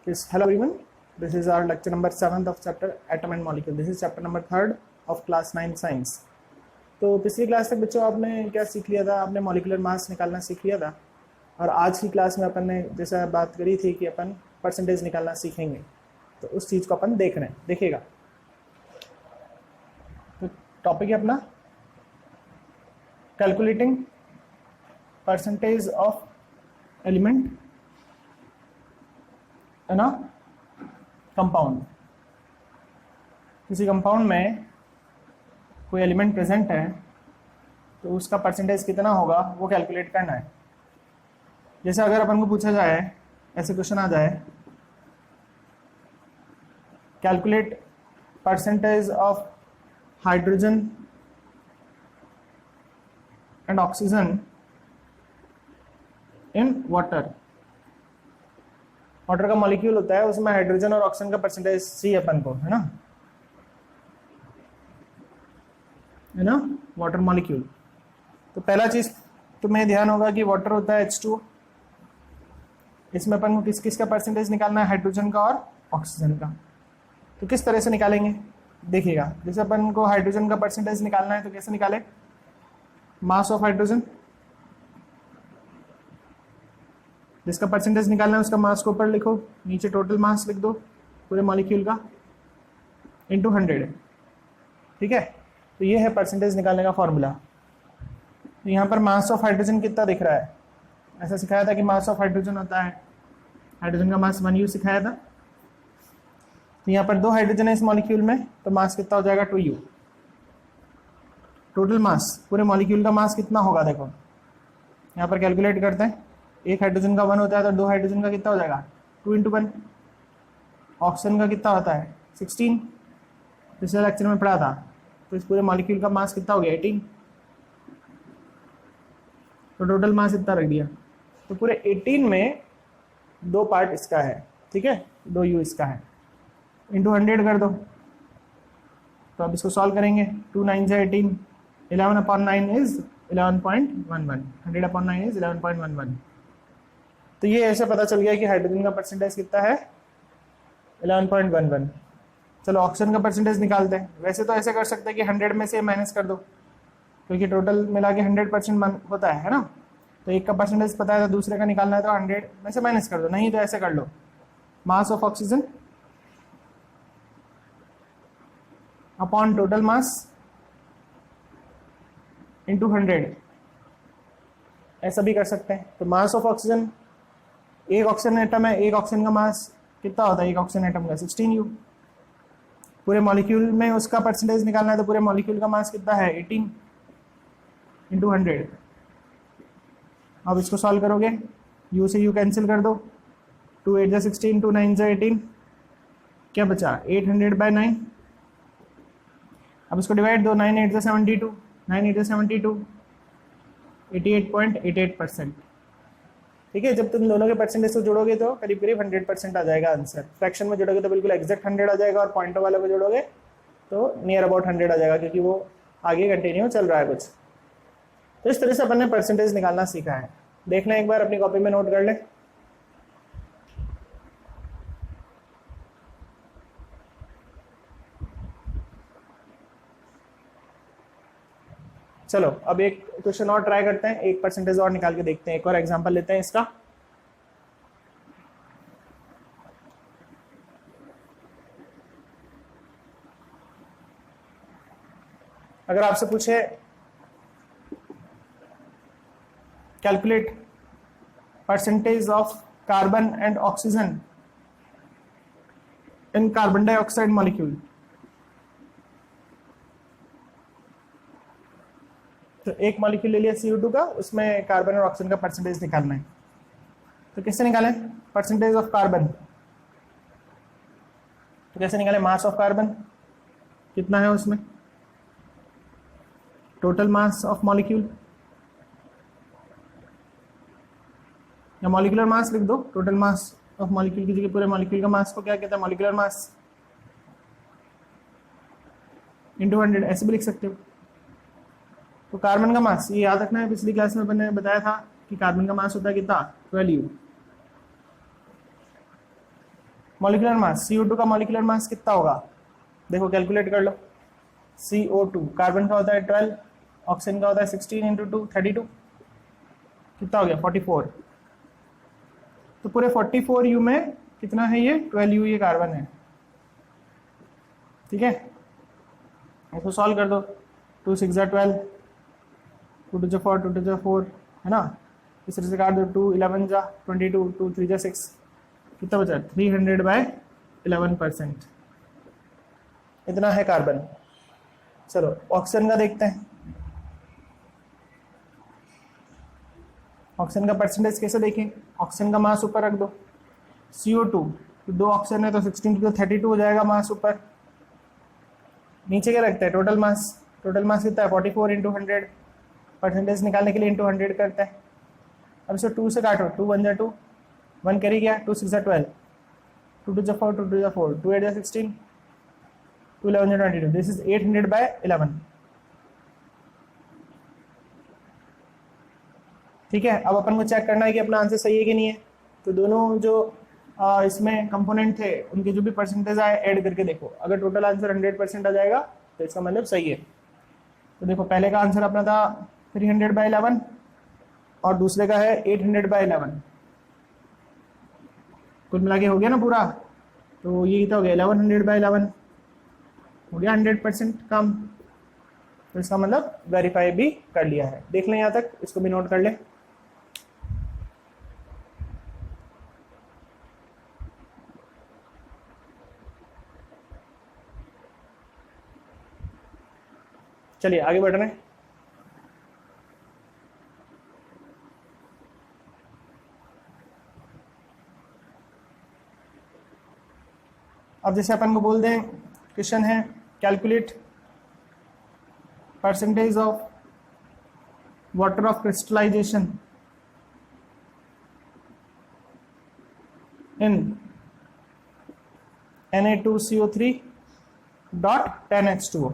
Yes, hello everyone. This is our lecture number 7th of chapter Atom and Molecule. This is chapter number 3rd of class 9 science. तो पिछली class तक बच्चों आपने क्या सीख लिया था? आपने मॉलिक्यूलर मास निकालना सीख लिया था। और आज की क्लास में अपन ने जैसा बात करी थी कि अपन परसेंटेज निकालना सीखेंगे, तो उस चीज़ को अपन देख रहे हैं। देखिएगा, तो टॉपिक है अपना कैलकुलेटिंग परसेंटेज ऑफ एलिमेंट है ना कंपाउंड। किसी कंपाउंड में कोई एलिमेंट प्रेजेंट है तो उसका परसेंटेज कितना होगा वो कैलकुलेट करना है। जैसे अगर अपन को पूछा जाए, ऐसे क्वेश्चन आ जाए, calculate percentage of hydrogen and oxygen in water. Water का मॉलिक्यूल होता है, उसमें हाइड्रोजन और ऑक्सीजन का परसेंटेज चाहिए अपन को, है ना वाटर मॉलिक्यूल। तो पहला चीज तुम्हें ध्यान होगा कि वाटर होता है H2। इसमें अपन को किस किस का परसेंटेज निकालना है? हाइड्रोजन का और ऑक्सीजन का। तो किस तरह से निकालेंगे देखिएगा। जैसे अपन को हाइड्रोजन का परसेंटेज निकालना है तो कैसे निकाले? मास ऑफ हाइड्रोजन, जिसका परसेंटेज निकालना है उसका मास को ऊपर लिखो, नीचे टोटल मास लिख दो पूरे मॉलिक्यूल का, इंटू 100। ठीक है, तो ये है परसेंटेज निकालने का फॉर्मूला। तो यहाँ पर मास ऑफ हाइड्रोजन कितना दिख रहा है? ऐसा सिखाया था कि मास ऑफ हाइड्रोजन होता है, हाइड्रोजन का मास 1U सिखाया था। तो यहाँ पर 2 हाइड्रोजन है इस मॉलिक्यूल में, तो मास कितना हो जाएगा? 2U। टोटल मास, पूरे मॉलिक्यूल का मास कितना होगा देखो, यहाँ पर कैलकुलेट करते हैं। एक हाइड्रोजन का 1 होता है तो 2 हाइड्रोजन का कितना हो जाएगा? 2 × 1। ऑक्सीजन का कितना होता है? 16। पिछले लेक्चर में पढ़ा था। तो इस पूरे मॉलिक्यूल का मास कितना हो गया? 18। तो टोटल मास इतना रख दिया। तो पूरे 18 में 2 पार्ट इसका है, ठीक है, 2U इसका है, इंटू 100 कर दो। तो अब इसको सॉल्व करेंगे। 2 9 18, 11/9 इज 11.11, 100/9 इज 11.11। तो ये ऐसे पता चल गया कि हाइड्रोजन का परसेंटेज कितना है? 11.11। चलो ऑक्सीजन का परसेंटेज निकालते हैं। वैसे तो ऐसे कर सकते हैं कि 100 में से माइनस कर दो, क्योंकि टोटल मिला के 100% होता है ना। तो एक का परसेंटेज पता है तो दूसरे का निकालना है तो 100 में से माइनस कर दो। नहीं तो ऐसे कर लो, mass of oxygen upon total mass into 100, ऐसा भी कर सकते हैं। तो मास ऑफ ऑक्सीजन, एक ऑक्सीजन एटम है, एक ऑक्सीजन का मास कितना होता है एक ऑक्सीजन एटम का? 16U। पूरे मॉलिक्यूल में उसका परसेंटेज निकालना है तो पूरे मॉलिक्यूल का मास कितना है? 18 इंटू 100। अब इसको सॉल्व करोगे, U से U कैंसिल कर दो। 2 8 16, 2 9 18, क्या बचा? 800/9। अब इसको डिवाइड दो, 9 8 72, 9 8 72, 88.88%। ठीक है, जब तुम दोनों के परसेंटेज को जोड़ोगे तो करीब करीब 100% आ जाएगा आंसर। फ्रैक्शन में जोड़ोगे तो बिल्कुल एग्जैक्ट 100 आ जाएगा, और पॉइंटर वाले को जोड़ोगे तो नियर अबाउट 100 आ जाएगा, क्योंकि वो आगे कंटिन्यू चल रहा है कुछ। तो इस तरह से अपन ने परसेंटेज निकालना सीखा है। देख लें एक बार, अपनी कॉपी में नोट कर लें। चलो अब एक क्वेश्चन और ट्राई करते हैं, एक परसेंटेज और निकाल के देखते हैं। एक और एग्जांपल लेते हैं इसका। अगर आपसे पूछे calculate percentage of carbon and oxygen in carbon dioxide molecule, तो एक मॉलिक्यूल ले लिया CO2 का, उसमें कार्बन और ऑक्सीजन का परसेंटेज निकालना है। तो कैसे निकालें परसेंटेज ऑफ कार्बन? तो कैसे निकालें? मास ऑफ कार्बन कितना है उसमें, टोटल मास ऑफ मॉलिक्यूल, या मॉलिक्यूलर मास लिख दो। टोटल मास ऑफ मॉलिक्यूल की जगह पूरे मॉलिक्यूल का मास को क्या कहते हैं? मॉलिक्यूलर मास इंटू 100, ऐसे भी लिख सकते हो। तो कार्बन का मास, ये याद रखना है, पिछली क्लास में मैंने बताया था कि कार्बन का मास होता है कितना? 12U। मॉलिक्यूलर मास, CO2 का मॉलिक्यूलर मास कितना होगा, देखो कैलकुलेट कर लो। CO2 कार्बन का होता है 12, ऑक्सीजन का होता है 16 इंटू 2 32, कितना हो गया 44। तो पूरे 44 U में कितना है ये 12 U ये कार्बन है, ठीक है। इसको सॉल्व कर दो, 2 6 12, 2 2 4, 2 2 4 है ना, इस तरह से काट दो, 2 11 जा 22, 2 3 जा 6, कितना बचा 300/11%, इतना है कार्बन। चलो ऑक्सीजन का देखते हैं, ऑक्सीजन का परसेंटेज कैसे देखें, ऑक्सीजन का मास ऊपर रख दो, CO2 तो 2 ऑक्सीजन है तो 16 to 32 हो जाएगा मास ऊपर, नीचे क्या रखता है टोटल मास, टोटल मास कितना है 44 इंटू 100, परसेंटेज निकालने के लिए इंटू 100 करता है। अब इसको 2 से काटो, 2 1 जा 2, 1 कैरी गया, 2 6 जा 12, 2 2 जा 4, 2 2 जा 4, 2 8 जा 16, 2 11 जा 22, दिस इज 800/11, ठीक है। अब अपन को चेक करना है कि अपना आंसर सही है कि नहीं है, तो दोनों जो इसमें कंपोनेंट थे उनके जो भी परसेंटेज आए ऐड करके देखो, अगर टोटल आंसर 100% आ जाएगा तो इसका मतलब सही है। तो देखो पहले का आंसर अपना था 300/11 और दूसरे का है 800/11, कुल मिला के हो गया ना पूरा, तो ये कितना हो गया 1100/11, हो गया 100% काम, तो इसका मतलब वेरीफाई भी कर लिया है। देख लें यहाँ तक, इसको भी नोट कर लें। चलिए आगे बढ़ रहे हैं। अब जैसे अपन को बोल दें, क्वेश्चन है calculate percentage of water of crystallization in Na2CO3.10H2O,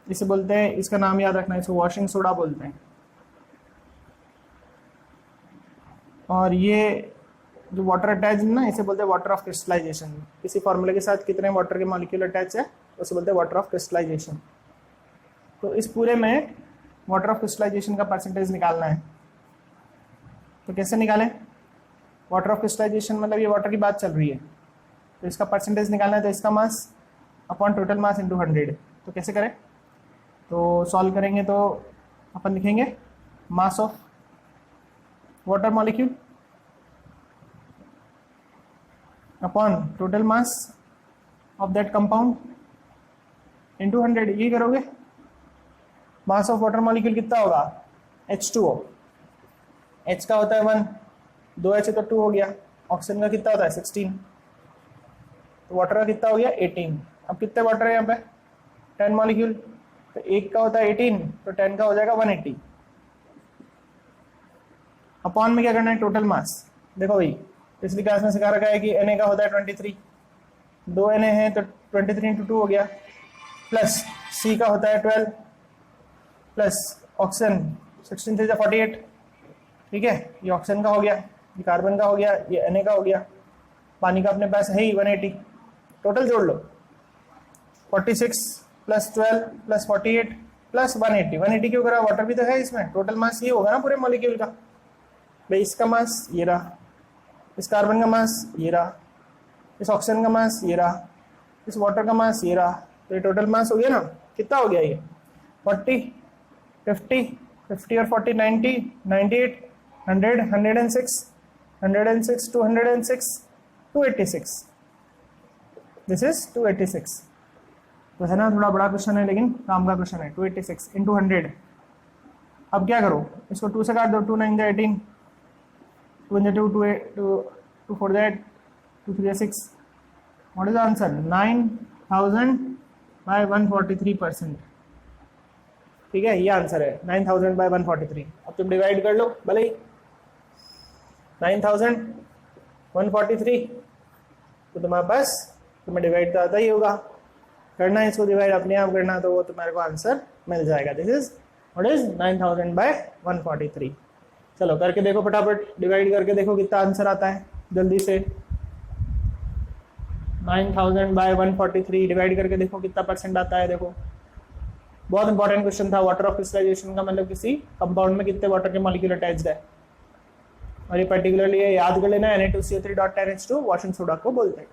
इसे बोलते हैं, इसका नाम याद रखना है, इसको वॉशिंग सोडा बोलते हैं। और ये जो वाटर अटैच है ना, इसे बोलते हैं वाटर ऑफ क्रिस्टलाइजेशन। किसी फॉर्मूले के साथ कितने वाटर के मॉलिक्यूल अटैच है उसे बोलते हैं वाटर ऑफ क्रिस्टलाइजेशन। तो इस पूरे में वाटर ऑफ क्रिस्टलाइजेशन का परसेंटेज निकालना है, तो कैसे निकालें, वाटर ऑफ क्रिस्टलाइजेशन मतलब ये वाटर की बात चल रही है, तो इसका परसेंटेज निकालना है, तो इसका mass upon total mass into 100। तो कैसे करें, तो सॉल्व करेंगे तो अपन लिखेंगे mass of water molecule upon total mass of that compound into 100, ये करोगे। मास ऑफ वाटर मॉलिक्यूल कितना होगा H2O, H का होता है 1, 2H है तो 2 हो गया, ऑक्सीजन का कितना होता है 16, तो वाटर का कितना हो गया 18। अब कितने वाटर है यहाँ पे 10 मॉलिक्यूल, तो एक का होता है 18 तो 10 का हो जाएगा 180। अपॉन में क्या करना है टोटल मास, देखो भाई पिछली क्लास में सिखा रखा है कि Na का होता है 23, 2 Na है तो 23 इंटू 2 हो गया, प्लस C का होता है 12, प्लस ऑक्सीजन 16 से 48, ठीक है, ये ऑक्सीजन का हो गया, ये कार्बन का हो गया, ये Na का हो गया, पानी का अपने पास है ही 180, टोटल जोड़ लो 46 प्लस 12 प्लस 48 प्लस 180, 180 क्यों करा, वाटर भी तो है इसमें, टोटल मास ये होगा ना पूरे मॉलिक्यूल का। भाई इसका मास ये रहा, इस कार्बन का मास ये रहा, इस ऑक्सीजन का मास ये रहा, इस वाटर का मास ये रहा, तो ये टोटल मास हो गया ना, कितना हो गया ये 40 50 50 और 40 90 98 100 106 106 206 286, दिस इज 286। तो है ना थोड़ा बड़ा क्वेश्चन है लेकिन काम का क्वेश्चन है। 286 इंटू 100, अब क्या करो, इसको 2 से काट दो, 2 9 जा 18, 2 1 2 2 4 जा 2 3 जा 6, व्हाट इज द आंसर 9000/143%, ठीक है, ये आंसर है 9000/143। अब तुम डिवाइड कर लो भले ही 9000/143, तो तुम्हारे पास तुम्हें डिवाइड तो आता ही होगा, करना है इसको डिवाइड अपने आप करना, तो वो तुम्हारे को आंसर मिल जाएगा, दिस इज व्हाट इज 9000/143। चलो करके देखो फटाफट, डिवाइड करके देखो कितना आंसर आता है जल्दी से। 9000 बाय 143 डिवाइड करके देखो कितना परसेंट आता है। देखो बहुत इंपॉर्टेंट क्वेश्चन था। वाटर ऑफ क्रिस्टलाइजेशन का मतलब किसी कंपाउंड में कितने वाटर के मॉलिक्यूल अटैच्ड है, और ये पर्टिकुलरली ये याद कर लेना Na2CO3.10H2 वॉशिंग सोडा को बोलते हैं।